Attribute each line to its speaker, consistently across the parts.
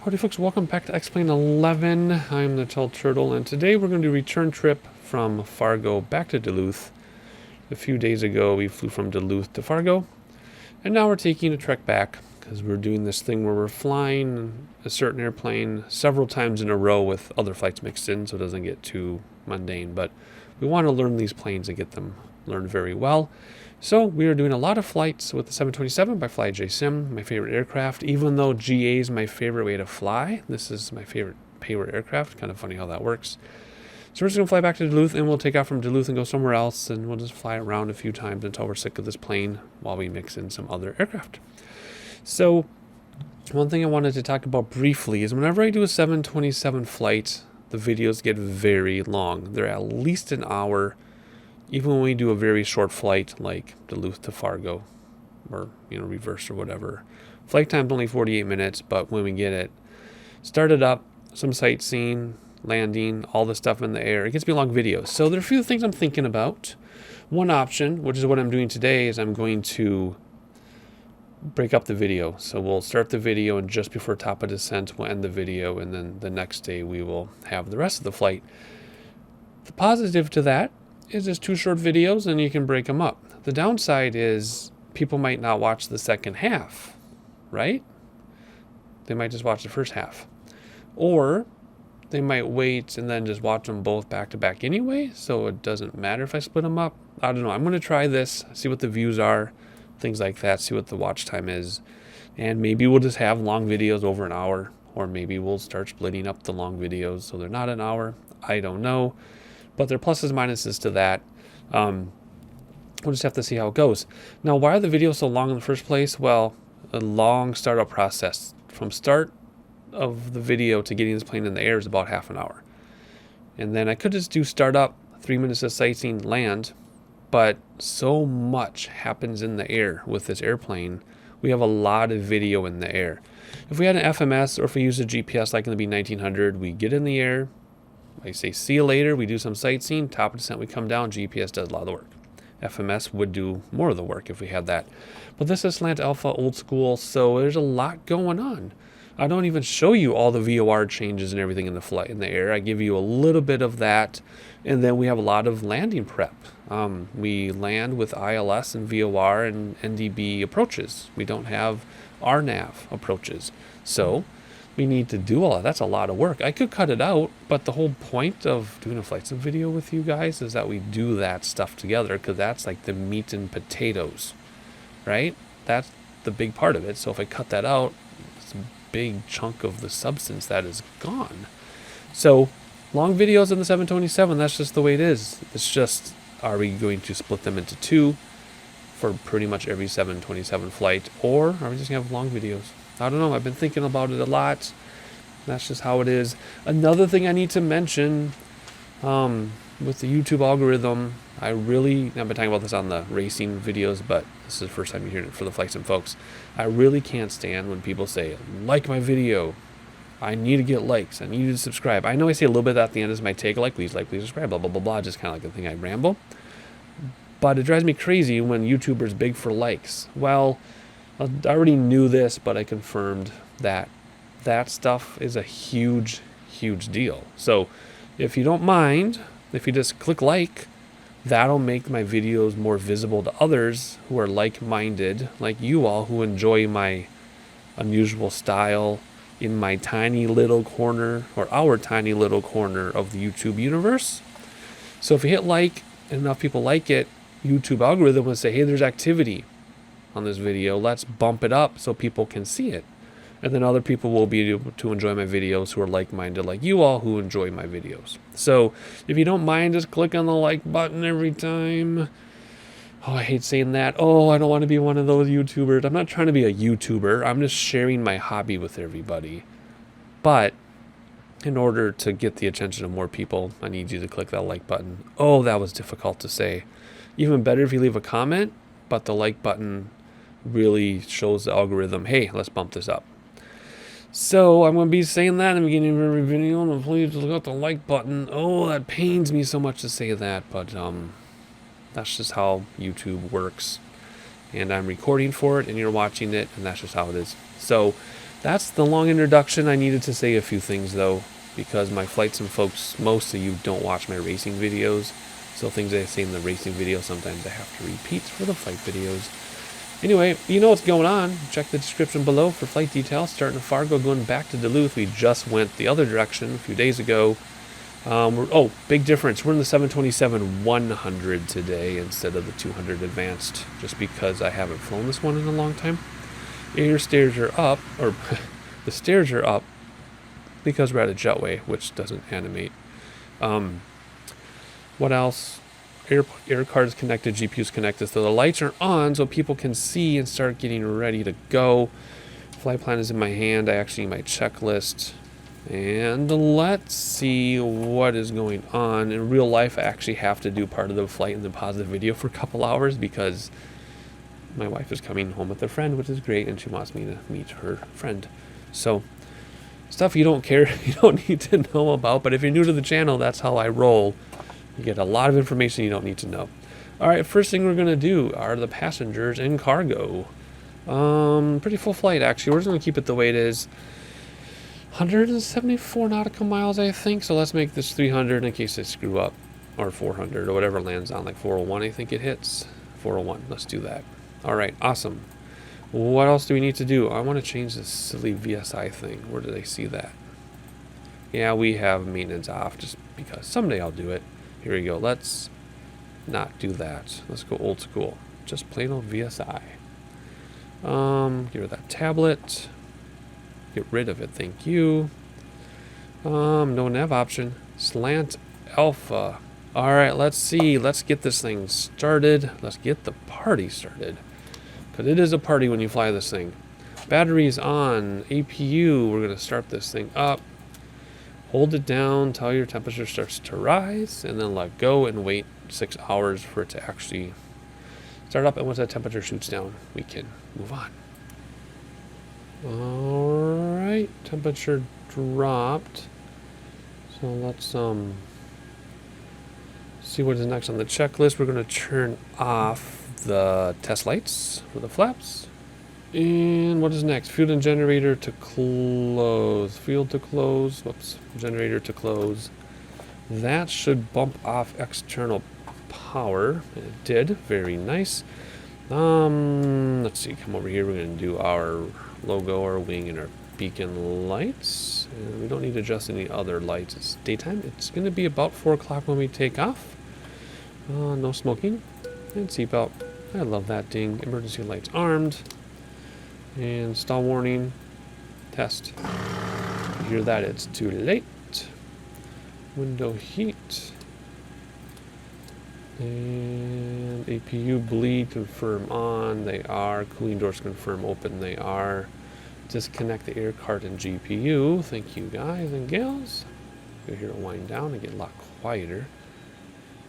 Speaker 1: Howdy folks, welcome back to X-Plane 11. I'm the Tall Turtle, and today we're going to do a return trip from Fargo back to Duluth. A few days ago we flew from Duluth to Fargo, and now we're taking a trek back because we're doing this thing where we're flying a certain airplane several times in a row with other flights mixed in so it doesn't get too mundane, but we want to learn these planes and get them learned very well. So we are doing a lot of flights with the 727 by FlyJSim, my favorite aircraft. Even though GA is my favorite way to fly, this is my favorite aircraft. Kind of funny how that works. So we're just going to fly back to Duluth, and we'll take off from Duluth and go somewhere else, and we'll just fly around a few times until we're sick of this plane while we mix in some other aircraft. So one thing I wanted to talk about briefly is whenever I do a 727 flight, the videos get very long. They're at least an hour. Even when we do a very short flight like Duluth to Fargo or, reverse or whatever, flight time's only 48 minutes, but when we get it started up, some sightseeing, landing, all the stuff in the air, it gets to be long videos. So there are a few things I'm thinking about. One option, which is what I'm doing today, is I'm going to break up the video. So we'll start the video, and just before top of descent, we'll end the video, and then the next day we will have the rest of the flight. The positive to that is just 2 short videos and you can break them up. The downside is people might not watch the second half, right? They might just watch the first half. Or they might wait and then just watch them both back to back anyway, so it doesn't matter if I split them up. I don't know. I'm going to try this, see what the views are, things like that, see what the watch time is. And maybe we'll just have long videos over an hour, or maybe we'll start splitting up the long videos so they're not an hour. I don't know. But there are pluses and minuses to that. We'll just have to see how it goes. Now, why are the videos so long in the first place? Well, a long startup process. From start of the video to getting this plane in the air is about half an hour. And then I could just do startup, 3 minutes of sightseeing, land. But so much happens in the air with this airplane. We have a lot of video in the air. If we had an FMS or if we use a GPS like in the B1900, we get in the air, I say see you later, we do some sightseeing, top of descent, we come down, GPS does a lot of the work. FMS would do more of the work if we had that. But this is Slant Alpha old school, so there's a lot going on. I don't even show you all the VOR changes and everything in the flight in the air. I give you a little bit of that, and then we have a lot of landing prep. We land with ILS and VOR and NDB approaches. We don't have RNAV approaches. So we need to do all that. That's a lot of work. I could cut it out, but the whole point of doing a flight sim video with you guys is that we do that stuff together, because that's like the meat and potatoes, right? That's the big part of it. So if I cut that out, it's a big chunk of the substance that is gone. So long videos in the 727, that's just the way it is. It's just, are we going to split them into 2 for pretty much every 727 flight, or are we just going to have long videos? I don't know. I've been thinking about it a lot. That's just how it is. Another thing I need to mention with the YouTube algorithm, I've been talking about this on the racing videos, but this is the first time you're hearing it for the FlyJSim folks. I really can't stand when people say, like my video. I need to get likes. I need you to subscribe. I know I say a little bit at the end as my take, please, subscribe, blah, blah, blah, blah, just kind of like the thing I ramble. But it drives me crazy when YouTubers beg for likes. Well, I already knew this, but I confirmed that stuff is a huge, huge deal. So if you don't mind, if you just click like, that'll make my videos more visible to others who are like-minded, like you all, who enjoy my unusual style in my tiny little corner, or our tiny little corner of the YouTube universe. So if you hit like and enough people like it, YouTube algorithm will say, hey, there's activity on this video, let's bump it up so people can see it. And then other people will be able to enjoy my videos who are like-minded like you all who enjoy my videos. So if you don't mind, just click on the like button every time. Oh, I hate saying that. Oh, I don't want to be one of those YouTubers. I'm not trying to be a YouTuber. I'm just sharing my hobby with everybody. But in order to get the attention of more people, I need you to click that like button. Oh, that was difficult to say. Even better if you leave a comment, but the like button really shows the algorithm, hey, let's bump this up. So I'm going to be saying that in the beginning of every video, and please look at the like button. Oh, that pains me so much to say that, but that's just how YouTube works. And I'm recording for it, and you're watching it, and that's just how it is. So that's the long introduction. I needed to say a few things though, because my FlyJSim folks, most of you don't watch my racing videos, so things I say in the racing video sometimes I have to repeat for the flight videos. Anyway, you know what's going on. Check the description below for flight details. Starting in Fargo, going back to Duluth. We just went the other direction a few days ago. Oh, big difference. We're in the 727-100 today instead of the 200 advanced, just because I haven't flown this one in a long time. Your stairs are up, or the stairs are up because we're at a jetway, which doesn't animate. What else? Air card is connected, GPU's connected, so the lights are on so people can see and start getting ready to go. Flight plan is in my hand. I actually need my checklist. And let's see what is going on. In real life, I actually have to do part of the flight and then pause the video for a couple hours because my wife is coming home with a friend, which is great, and she wants me to meet her friend. So, stuff you don't need to know about, but if you're new to the channel, that's how I roll. You get a lot of information you don't need to know. All right, first thing we're gonna do are the passengers and cargo. Pretty full flight, actually. We're just gonna keep it the way it is. 174 nautical miles, I think. So let's make this 300 in case I screw up, or 400 or whatever lands on, like 401. I think it hits 401. Let's do that. All right, awesome. What else do we need to do? I want to change this silly VSI thing. Where did I see that? Yeah, we have maintenance off just because someday I'll do it. Here we go. Let's not do that. Let's go old school. Just plain old VSI. Get rid of that tablet. Get rid of it, thank you. No nav option. Slant alpha. Alright, let's see. Let's get this thing started. Let's get the party started. Because it is a party when you fly this thing. Batteries on. APU. We're going to start this thing up. Hold it down until your temperature starts to rise. And then let go and wait 6 hours for it to actually start up. And once that temperature shoots down, we can move on. Alright, temperature dropped. So let's see what is next on the checklist. We're going to turn off the test lights for the flaps. And what is next? Fuel and generator to close. Fuel to close. Whoops. Generator to close. That should bump off external power. And it did. Very nice. Let's see. Come over here. We're going to do our logo, our wing, and our beacon lights. And we don't need to adjust any other lights. It's daytime. It's going to be about 4 o'clock when we take off. No smoking. And seatbelt. I love that ding. Emergency lights armed. And stall warning. Test. You hear that? It's too late. Window heat. And APU bleed, confirm on. They are. Cooling doors confirm open. They are. Disconnect the air card and GPU. Thank you guys and gals. Go here to wind down and get a lot quieter.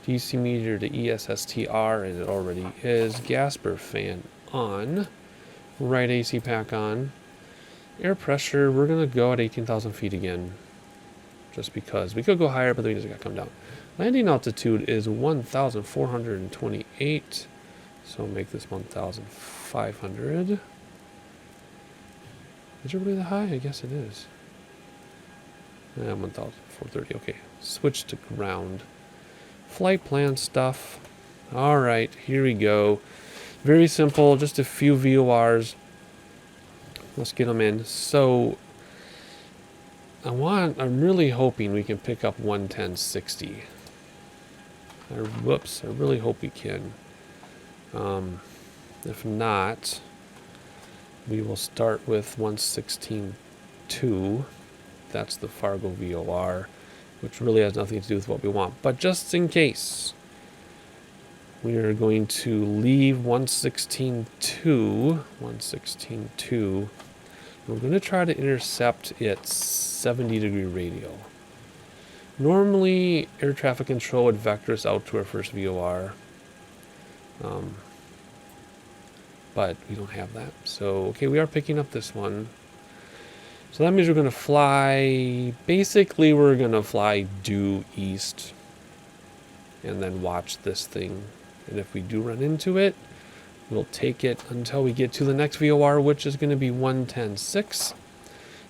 Speaker 1: DC meter to ESSTR, and it already is. Gasper fan on. Right AC pack on. Air pressure, we're going to go at 18,000 feet again. Just because. We could go higher, but we just got to come down. Landing altitude is 1,428. So make this 1,500. Is it really that high? I guess it is. 1,430. Okay. Switch to ground. Flight plan stuff. Alright, here we go. Very simple. Just a few VORs. Let's get them in. So, I'm really hoping we can pick up 110.60. Whoops, I really hope we can. If not, we will start with 116.2. That's the Fargo VOR, which really has nothing to do with what we want. But just in case, we are going to leave 116.2. We're going to try to intercept its 70-degree radial. Normally, air traffic control would vector us out to our first VOR. But we don't have that. So, okay, we are picking up this one. So that means we're going to fly, basically we're going to fly due east and then watch this thing. And if we do run into it, we'll take it until we get to the next VOR, which is going to be 110.6.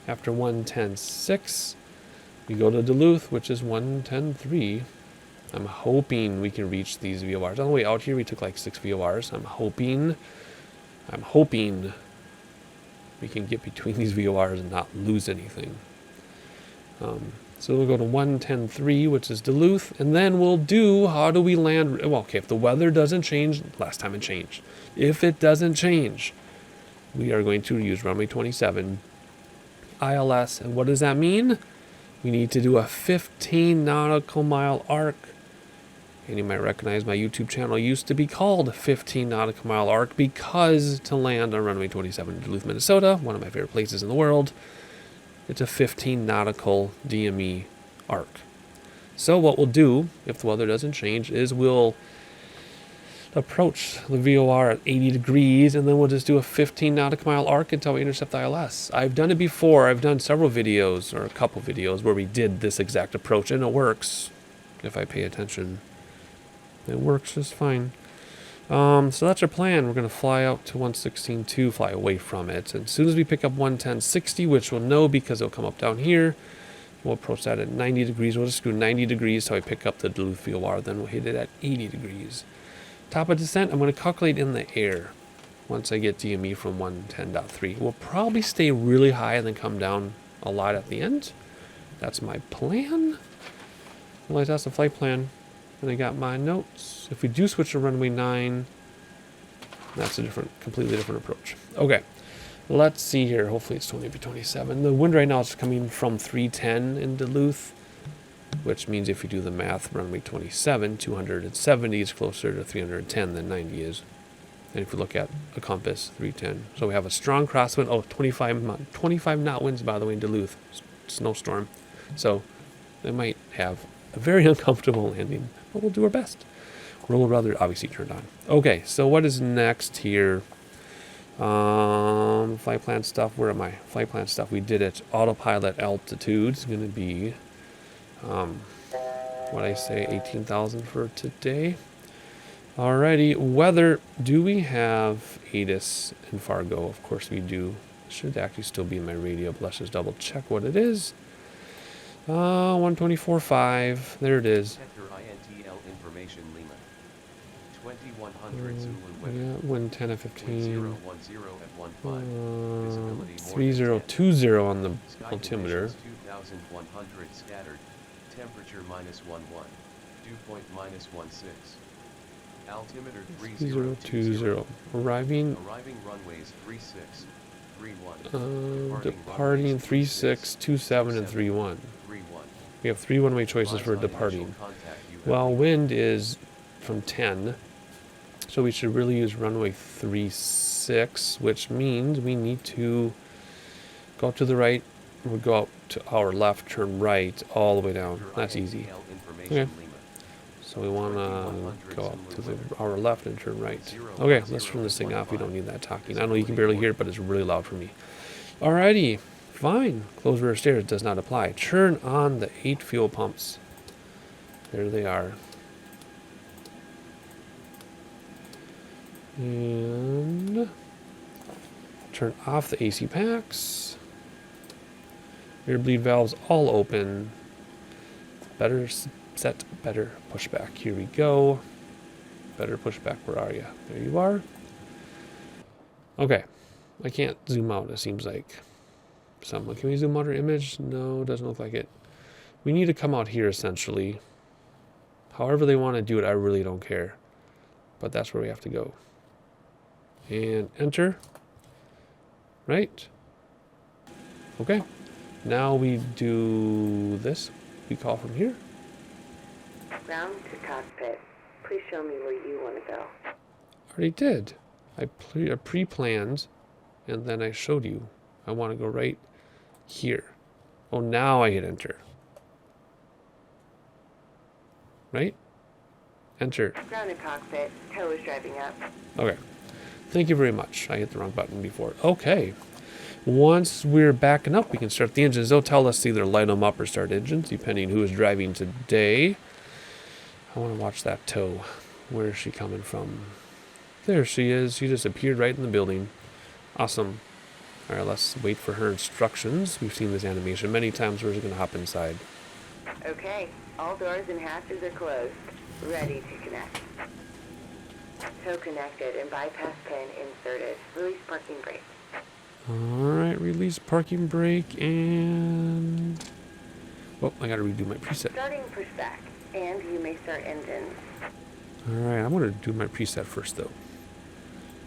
Speaker 1: After 110.6, we go to Duluth, which is 110.3. I'm hoping we can reach these VORs. On the way out here, we took like 6 VORs. I'm hoping we can get between these VORs and not lose anything. So we'll go to 110.3, which is Duluth, and then we'll do, how do we land? Well, okay, if the weather doesn't change, last time it changed. If it doesn't change, we are going to use runway 27, ILS, and what does that mean? We need to do a 15 nautical mile arc. And you might recognize my YouTube channel used to be called 15 nautical mile arc because to land on runway 27 in Duluth, Minnesota, one of my favorite places in the world, it's a 15 nautical DME arc. So what we'll do, if the weather doesn't change, is we'll approach the VOR at 80 degrees, and then we'll just do a 15 nautical mile arc until we intercept the ILS. I've done it before. I've done several videos, or a couple videos, where we did this exact approach, and it works if I pay attention. It works just fine. So that's our plan. We're going to fly out to 116.2, fly away from it. And as soon as we pick up 110.60, which we'll know because it'll come up down here, we'll approach that at 90 degrees. We'll just screw 90 degrees so I pick up the Duluth VOR. Then we'll hit it at 80 degrees. Top of descent, I'm going to calculate in the air once I get DME from 110.3. We'll probably stay really high and then come down a lot at the end. That's my plan. Well, that's the flight plan. And I got my notes. If we do switch to runway 9, that's a completely different approach. Okay, let's see here. Hopefully it's 20-27. The wind right now is coming from 310 in Duluth, which means if you do the math, runway 27, 270 is closer to 310 than 90 is. And if you look at a compass, 310. So we have a strong crosswind. Oh, 25 knot winds, by the way, in Duluth. Snowstorm. So they might have a very uncomfortable landing, but we'll do our best. Roller rudder obviously turned on. Okay, so what is next here? Flight plan stuff. Where am I? Flight plan stuff. We did it. Autopilot altitude is going to be, what I say, 18,000 for today. Alrighty, weather. Do we have ATIS in Fargo? Of course we do. Should actually still be in my radio, but let's just double check what it is. 124.5. There it is.
Speaker 2: Hector INTL information Lima. 2100 Zulu
Speaker 1: Yeah, wind 10 at 15.
Speaker 2: 010 at 15. Visibility
Speaker 1: 3020 on the altimeter.
Speaker 2: 2100 scattered. Temperature -11. Dew point -16. Altimeter 3020.
Speaker 1: Arriving
Speaker 2: runways 36. 31.
Speaker 1: Departing 36, 27, and 31. We have 3 one-way choices for departing. Well, wind is from 10, so we should really use runway 36, which means we need to go up to the right, or go up to our left, turn right, all the way down. That's easy. Okay. So we want to go up to our left and turn right. Okay, let's turn this thing off. We don't need that talking. I know you can barely hear it, but it's really loud for me. Alrighty, fine. Close rear stairs does not apply. Turn on the 8 fuel pumps. There they are. And turn off the AC packs. Rear bleed valves all open. Better set, better pushback. Here we go. Better pushback. Where are you? There you are. Okay. I can't zoom out, it seems like. Can we zoom out our image? No, doesn't look like it. We need to come out here, essentially. However they want to do it, I really don't care. But that's where we have to go. And enter. Right? Okay. Now we do this. We call from here.
Speaker 3: Ground to cockpit. Please show me where you want to go.
Speaker 1: Already did. I pre-planned, and then I showed you. I want to go right here. Oh, now I hit enter. Right? Enter.
Speaker 3: Ground to cockpit. Tow is driving up.
Speaker 1: Okay. Thank you very much. I hit the wrong button before. Okay. Once we're backing up, we can start the engines. They'll tell us to either light them up or start engines, depending who is driving today. I want to watch that tow. Where is she coming from? There she is. She just appeared right in the building. Awesome. Alright, let's wait for her instructions. We've seen this animation many times. We're just going to hop inside.
Speaker 3: Okay, all doors and hatches are closed. Ready to connect. Tow connected and bypass pin inserted. Release parking brake.
Speaker 1: Alright, release parking brake and... Oh, I gotta redo my preset.
Speaker 3: Starting pushback, and you may start engines.
Speaker 1: Alright, I'm gonna do my preset first though.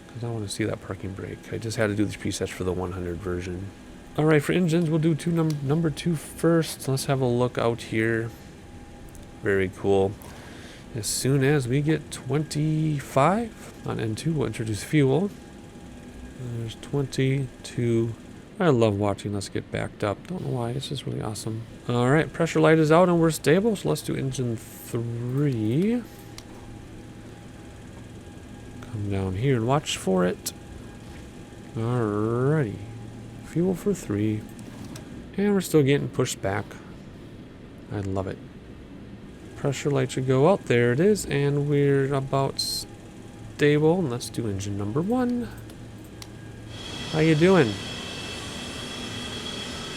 Speaker 1: Because I want to see that parking brake. I just had to do these presets for the 100 version. Alright, for engines, we'll do number 2 first. Let's have a look out here. Very cool. As soon as we get 25 on N2, we'll introduce fuel. There's 22. I love watching us get backed up. Don't know why. It's just really awesome. Alright, pressure light is out and we're stable. So let's do engine 3. Come down here and watch for it. Alrighty. Fuel for 3. And we're still getting pushed back. I love it. Pressure light should go out. There it is. And we're about stable. And let's do engine number 1. How you doing?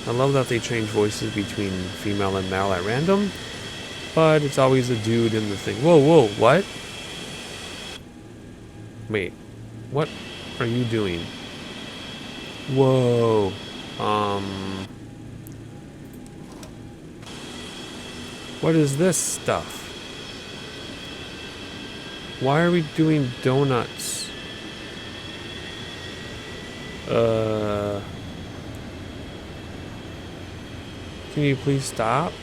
Speaker 1: I love that they change voices between female and male at random. But it's always a dude in the thing. Whoa, whoa, what? Wait. What are you doing? Whoa. What is this stuff? Why are we doing donuts? Can you please stop?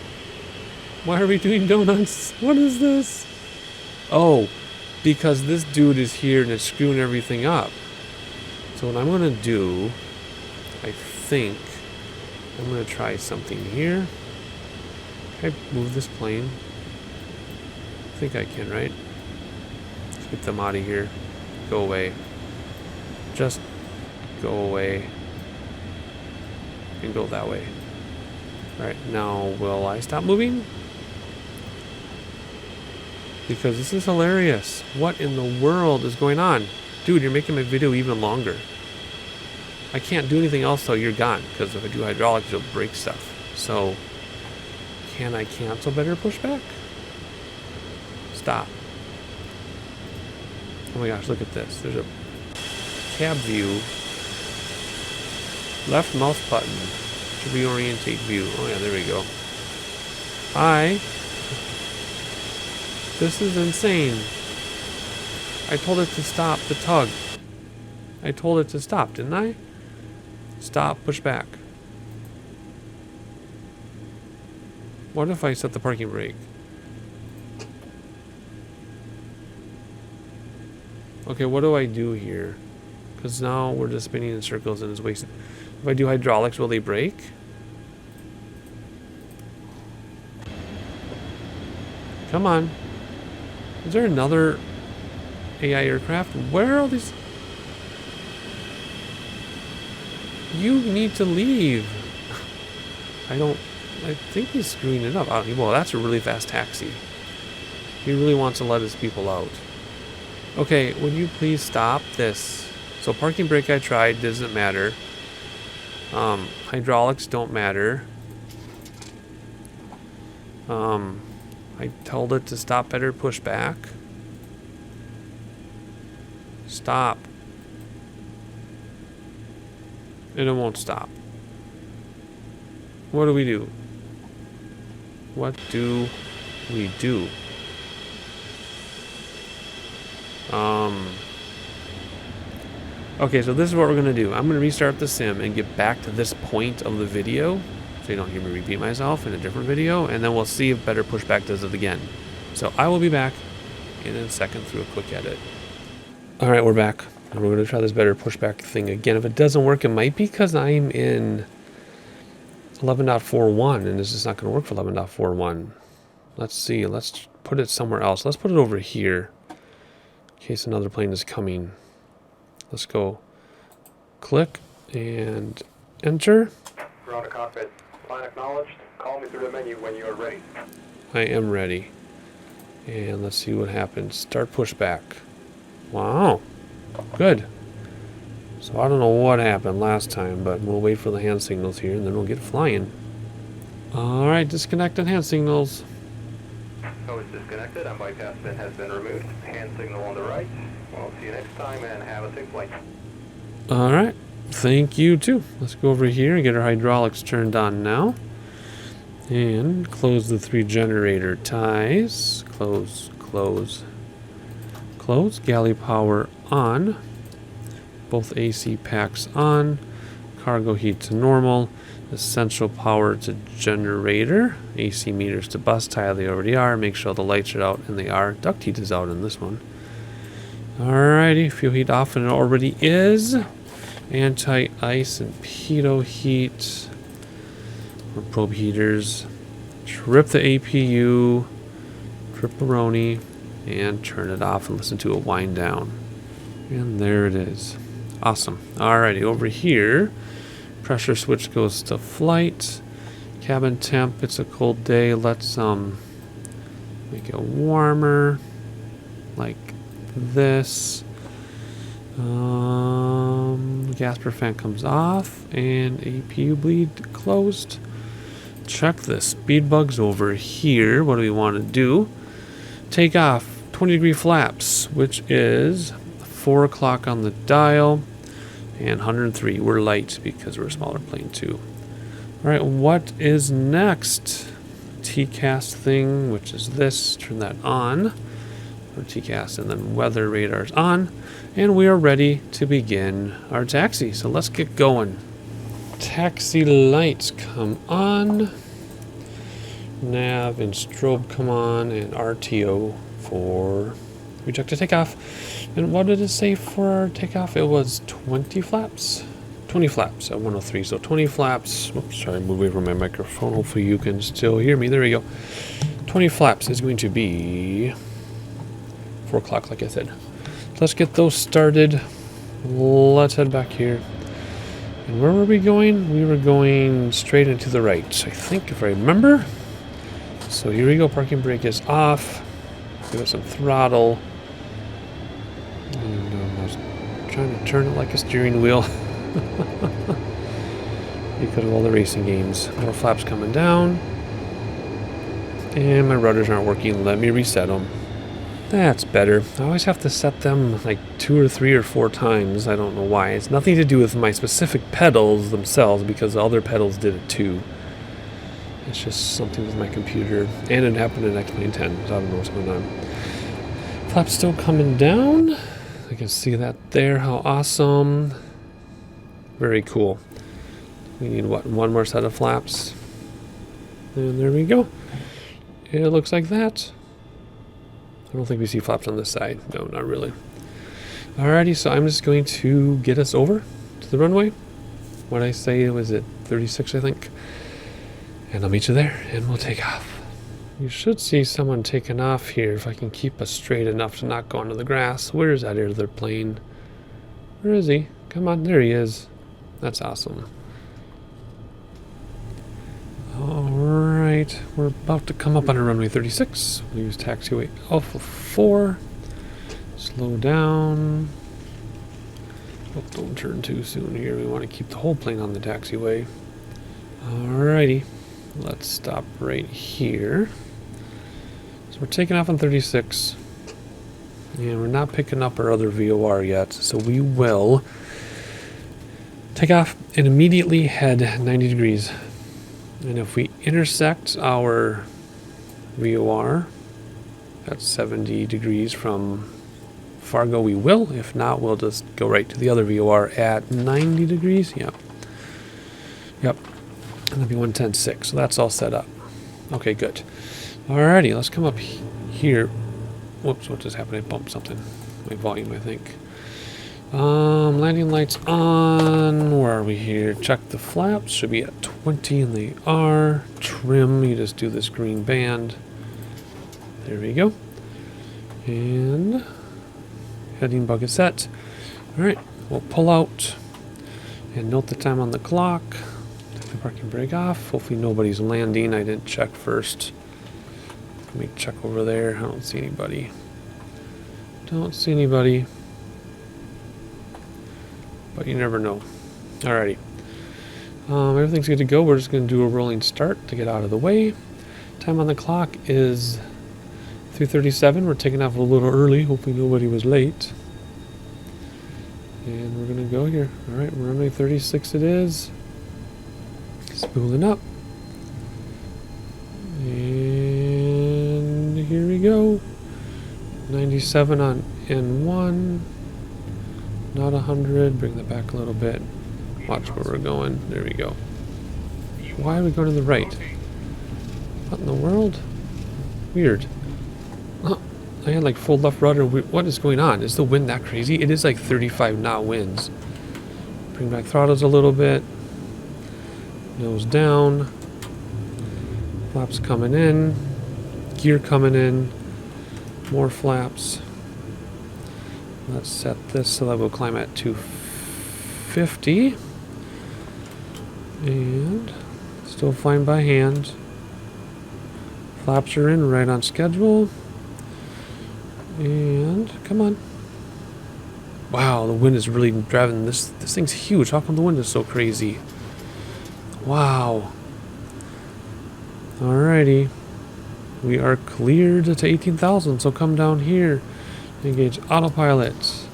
Speaker 1: Why are we doing donuts? What is this? Oh, because this dude is here and it's screwing everything up. So what I'm gonna do, I think, I'm gonna try something here. Can I move this plane? I think I can, right? Let's get them out of here. Go away. Just go away. And go that way. Alright, now will I stop moving? Because this is hilarious. What in the world is going on? Dude, you're making my video even longer. I can't do anything else though, you're gone. Because if I do hydraulics, you'll break stuff. So, can I cancel better pushback? Stop. Oh my gosh, look at this. There's a cab view. Left mouse button to reorientate view. Oh yeah, there we go. Hi. This is insane. I told it to stop the tug. I told it to stop, didn't I? Stop, push back. What if I set the parking brake? Okay, what do I do here? Because now we're just spinning in circles and it's wasted. If I do hydraulics, will they break? Come on. Is there another AI aircraft? Where are all these? You need to leave. I think he's screwing it up. Well, that's a really fast taxi. He really wants to let his people out. Okay, would you please stop this? So parking brake I tried, doesn't matter. Hydraulics don't matter. I told it to stop better push back. Stop. And it won't stop. What do we do? What do we do? Okay, so this is what we're gonna do. I'm gonna restart the sim and get back to this point of the video so you don't hear me repeat myself in a different video, and then we'll see if better pushback does it again. So I will be back in a second through a quick edit. Alright, we're back. And we're gonna try this better pushback thing again. If it doesn't work, it might be because I'm in 11.41 and this is not gonna work for 11.41. Let's see, let's put it somewhere else. Let's put it over here in case another plane is coming. Let's go click and enter.
Speaker 4: Ground to cockpit. Plan acknowledged. Call me through the menu when you are ready.
Speaker 1: I am ready. And let's see what happens. Start pushback. Wow. Good. So I don't know what happened last time, but we'll wait for the hand signals here and then we'll get flying. Alright, disconnected hand signals.
Speaker 4: Nose disconnected and bypass pin has been removed. Hand signal on the right. We'll see you next time and have a safe flight.
Speaker 1: Alright, thank you too. Let's go over here and get our hydraulics turned on now. And close the 3 generator ties. Close, close, close. Galley power on. Both AC packs on. Cargo heat to normal. Essential power to generator. AC meters to bus tie, they already are. Make sure the lights are out, and they are. Duct heat is out in this one. Alrighty, fuel heat off, and it already is. Anti-ice and pitot heat. Or probe heaters. Trip the APU. Trip-a-roni. And turn it off and listen to it wind down. And there it is. Awesome. Alrighty, over here. Pressure switch goes to flight. Cabin temp, it's a cold day. Let's make it warmer. Like this. Gasper fan comes off and APU bleed closed. Check the speed bugs over here. What do we want to do? Take off 20-degree flaps, which is 4 o'clock on the dial. And 103, we're light because we're a smaller plane too. Alright, what is next? TCAS thing, which is this, turn that on. Or TCAS, and then weather radar's on. And we are ready to begin our taxi. So let's get going. Taxi lights come on. Nav and strobe come on, and RTO for rejected takeoff. And what did it say for our takeoff? It was 20 flaps. 20 flaps at 103. So 20 flaps. Oops, sorry, move away from my microphone. Hopefully you can still hear me. There we go. 20 flaps is going to be 4 o'clock, like I said. Let's get those started. Let's head back here. And where were we going? We were going straight into the right, I think, if I remember. So here we go. Parking brake is off. Give us some throttle. And I was trying to turn it like a steering wheel. Because of all the racing games. More flaps coming down. And my rudders aren't working. Let me reset them. That's better. I always have to set them like 2 or 3 or 4 times. I don't know why. It's nothing to do with my specific pedals themselves, because the other pedals did it too. It's just something with my computer. And it happened in X-Plane 10, so I don't know what's going on. Flaps still coming down. I can see that there. How awesome. Very cool. We need, what, 1 more set of flaps? And there we go. It looks like that. I don't think we see flaps on this side. No, not really. Alrighty, so I'm just going to get us over to the runway. What I say, was it 36, I think? And I'll meet you there, and we'll take off. You should see someone taking off here if I can keep us straight enough to not go onto the grass. Where is that other plane? Where is he? Come on, there he is. That's awesome. Alright, we're about to come up on a runway 36. We'll use taxiway Alpha 4. Slow down. Oh, don't turn too soon here. We want to keep the whole plane on the taxiway. Alrighty. Let's stop right here. So we're taking off on 36. And we're not picking up our other VOR yet. So we will take off and immediately head 90 degrees. And if we intersect our VOR at 70 degrees from Fargo, we will. If not, we'll just go right to the other VOR at 90 degrees. Yep. Yep. And that'll be 110.6. So that's all set up. Okay, good. Alrighty, let's come up here. Whoops, what just happened? I bumped something. My volume, I think. Landing lights on. Where are we here? Check the flaps. Should be at 20, and they are. Trim, you just do this green band. There we go. And heading bucket set. Alright, we'll pull out and note the time on the clock. Take the parking brake off. Hopefully nobody's landing. I didn't check first. Let me check over there. I don't see anybody. Don't see anybody. but you never know. Alrighty. Everything's good to go. We're just going to do a rolling start to get out of the way. Time on the clock is 3:37. We're taking off a little early. Hopefully nobody was late. And we're going to go here. Alright, runway 36 it is. Spooling up. And here we go. 97 on N1. Not 100. Bring that back a little bit. Watch where we're going. There we go. Why are we going to the right? What in the world? Weird. Huh. I had like full left rudder. What is going on? Is the wind that crazy? It is like 35 knot winds. Bring back throttles a little bit. Nose down. Flaps coming in. Gear coming in. More flaps. Let's set this so that we'll climb at 250. And still flying by hand. Flaps are in right on schedule. And come on. Wow, the wind is really driving this. This thing's huge. How come the wind is so crazy? Wow. Alrighty. We are cleared to 18,000, so come down here. Engage autopilot.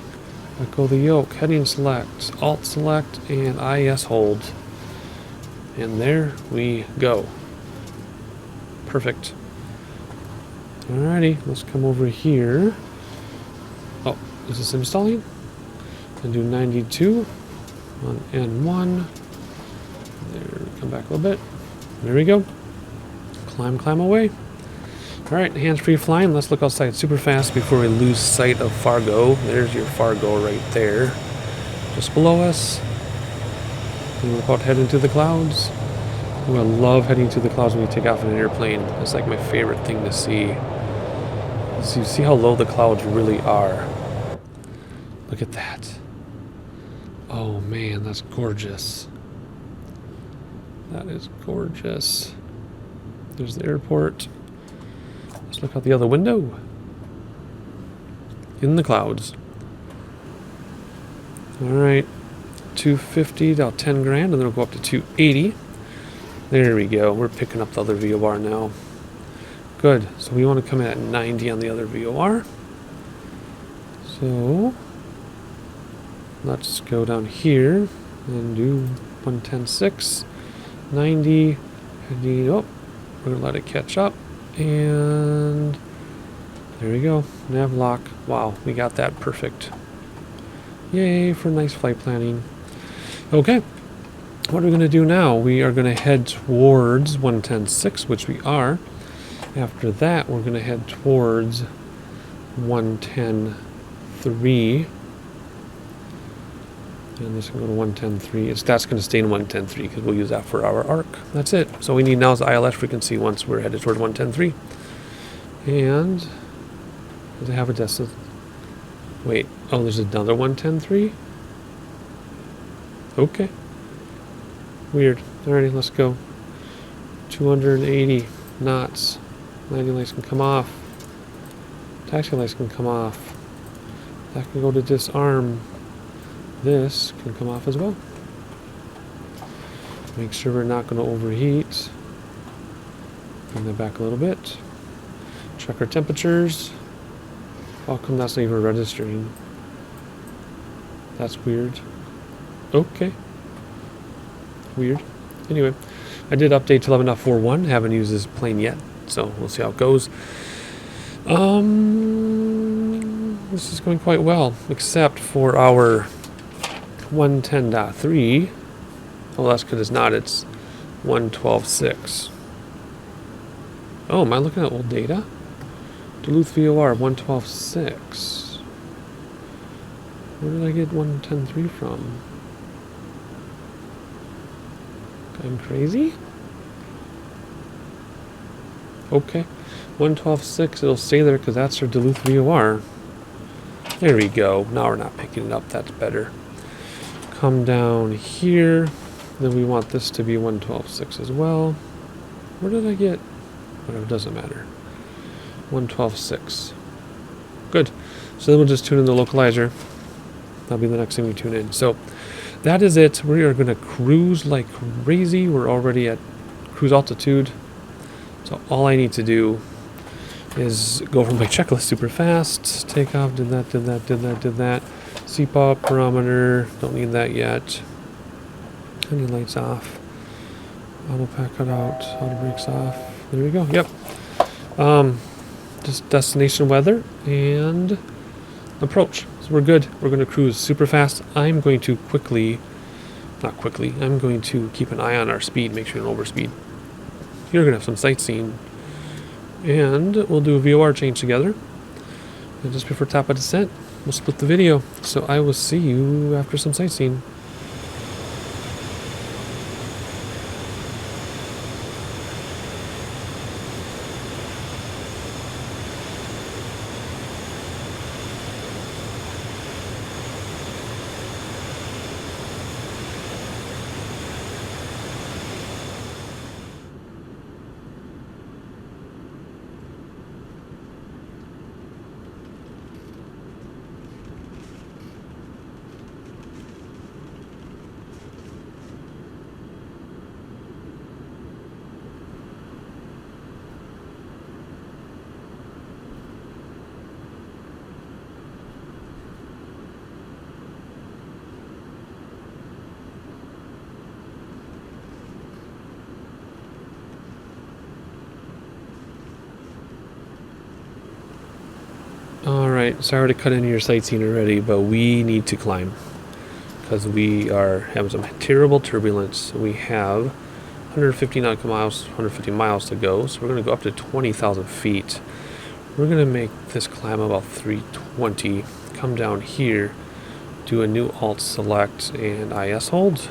Speaker 1: Let go the yoke. Heading select. Alt select and IS hold. And there we go. Perfect. Alrighty, let's come over here. Oh, is this installing? And do 92 on N1. There, come back a little bit. There we go. Climb away. Alright, hands-free flying. Let's look outside super fast before we lose sight of Fargo. There's your Fargo right there. Just below us. And we're about to head into the clouds. Ooh, I love heading to the clouds when you take off in an airplane. It's like my favorite thing to see. So you see how low the clouds really are. Look at that. Oh man, that's gorgeous. That is gorgeous. There's the airport. Let's look out the other window. In the clouds. Alright. 250, now 10 grand, and then we'll go up to 280. There we go. We're picking up the other VOR now. Good. So we want to come in at 90 on the other VOR. So let's go down here and do 110.6, 90, and oh, we're gonna let it catch up, and there we go. Nav lock. Wow, we got that perfect. Yay for nice flight planning. Okay. What are we going to do now? We are going to head towards 110.6, which we are. After that, we're going to head towards 110.3. And this will go to 110.3. That's going to stay in 110.3 because we'll use that for our arc. That's it. So we need now is the ILS frequency once we're headed towards 110.3. And does it have a decimal? Wait. Oh, there's another 110.3? Okay. Weird. Alrighty, let's go. 280 knots. Landing lights can come off. Taxi lights can come off. That can go to disarm. This can come off as well. Make sure we're not going to overheat. Bring that back a little bit. Check our temperatures. How come that's not even registering? That's weird. Okay. Weird. Anyway, I did update to 11.41. Haven't used this plane yet, so we'll see how it goes. This is going quite well, except for our 110.3. Oh, that's because it's not. It's 112.6. Oh, am I looking at old data? Duluth VOR 112.6. Where did I get 110.3 from? I'm crazy? Okay. 112.6, it'll stay there because that's our Duluth VOR. There we go. Now we're not picking it up. That's better. Come down here. Then we want this to be 112.6 as well. Where did I get? Whatever, doesn't matter. 112.6. Good. So then we'll just tune in the localizer. That'll be the next thing we tune in. So that is it. We are going to cruise like crazy. We're already at cruise altitude. So all I need to do is go over my checklist super fast. Take off, did that. CPAW parameter, don't need that yet. Any lights off. Auto pack cut out, auto brakes off. There we go, yep. Just destination weather and approach. So we're good. We're going to cruise super fast. I'm going to I'm going to keep an eye on our speed, make sure we don't overspeed. You're going to have some sightseeing. And we'll do a VOR change together. And just before top of descent, we'll split the video. So I will see you after some sightseeing. Alright, sorry to cut into your sightseeing already, but we need to climb because we are having some terrible turbulence. We have 150 nautical miles, 150 miles to go, so we're going to go up to 20,000 feet. We're going to make this climb about 320, come down here, do a new alt select and IS hold,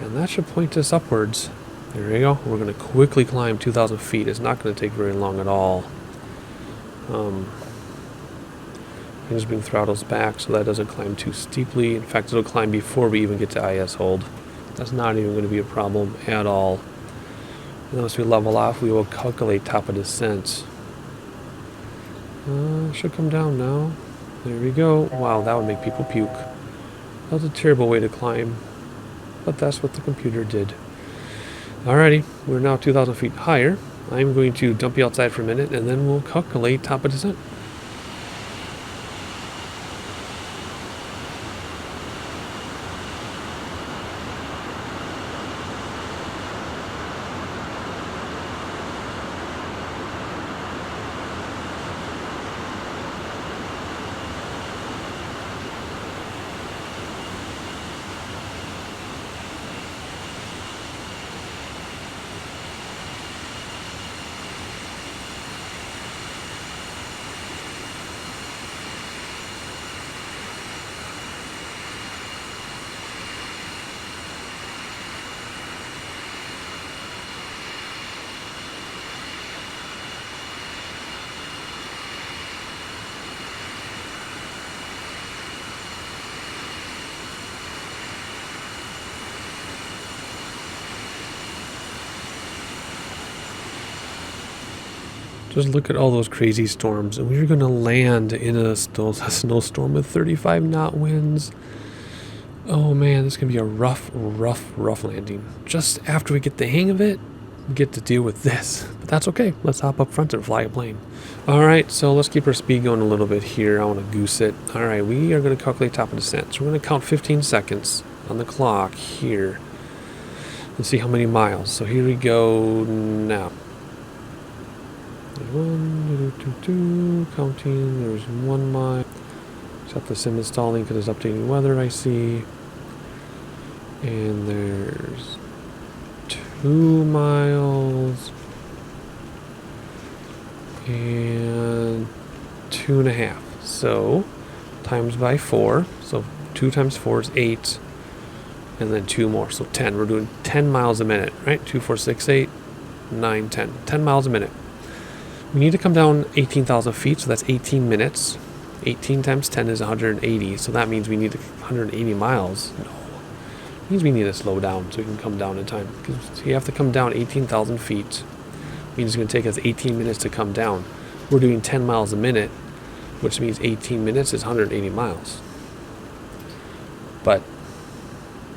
Speaker 1: and that should point us upwards. There we go. We're going to quickly climb 2,000 feet. It's not going to take very long at all. I just bring throttles back so that doesn't climb too steeply. In fact, it'll climb before we even get to IS hold. That's not even going to be a problem at all. And once we level off, we will calculate top of descent. Should come down now. There we go. Wow, that would make people puke. That was a terrible way to climb, but that's what the computer did. Alrighty, we're now 2,000 feet higher. I'm going to dump you outside for a minute, and then we'll calculate top of descent. Just look at all those crazy storms. And we're going to land in a snowstorm with 35 knot winds. Oh man, this is going to be a rough landing. Just after we get the hang of it, we get to deal with this. But that's okay. Let's hop up front and fly a plane. Alright, so let's keep our speed going a little bit here. I want to goose it. Alright, we are going to calculate top of descent. So we're going to count 15 seconds on the clock here. And see how many miles. So here we go now. There's 1, 2, counting, there's 1 mile. Set the sim installing because it's updating weather, I see. And there's 2 miles. And 2.5. So, times by 4. So, 2 times 4 is 8. And then 2 more, so 10. We're doing 10 miles a minute, right? 2, 4, 6, 8, 9, 10. 10 miles a minute. We need to come down 18,000 feet, so that's 18 minutes. 18 times 10 is 180, so that means we need 180 miles. No. It means we need to slow down so we can come down in time. Because you have to come down 18,000 feet. It means it's going to take us 18 minutes to come down. We're doing 10 miles a minute, which means 18 minutes is 180 miles. but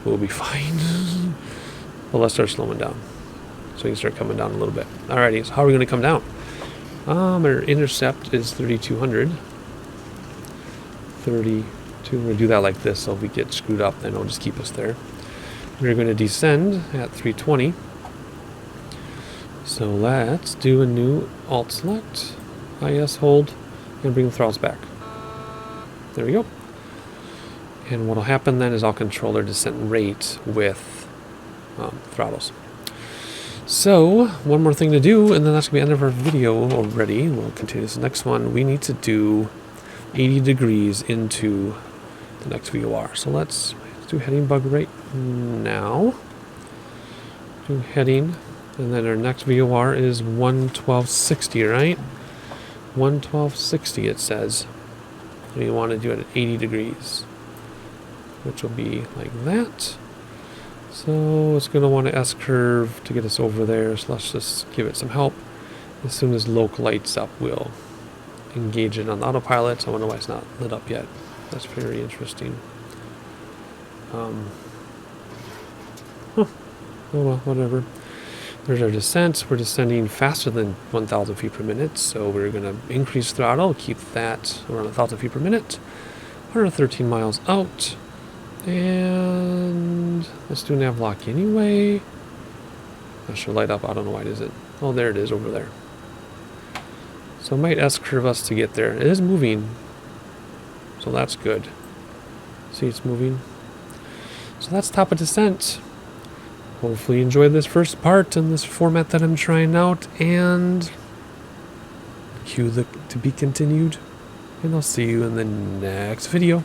Speaker 1: we'll be fine. Well, let's start slowing down so we can start coming down a little bit. Alrighty, so how are we going to come down? Our intercept is 3,200. 32. We're going to do that like this, so if we get screwed up, then it'll just keep us there. We're going to descend at 320. So let's do a new alt select, IS hold, and bring the throttles back. There we go. And what'll happen then is I'll control our descent rate with throttles. So, one more thing to do, and then that's going to be the end of our video already. We'll continue this next one. We need to do 80 degrees into the next VOR. So let's do heading bug right now. Do heading, and then our next VOR is 112.60, right? 112.60 it says. We want to do it at 80 degrees, which will be like that. So it's going to want to S-curve to get us over there, so let's just give it some help. As soon as loc lights up, we'll engage it on autopilot. I wonder why it's not lit up yet. That's very interesting. Oh well, whatever. There's our descent. We're descending faster than 1,000 feet per minute, so we're going to increase throttle, keep that around 1,000 feet per minute. 113 miles out. And let's do nav lock anyway. That should light up. I don't know why it isn't. Oh, there it is over there. So it might S-curve us to get there. It is moving, so that's good. See, it's moving. So that's top of descent. Hopefully you enjoyed this first part in this format that I'm trying out, and cue the to be continued. And I'll see you in the next video.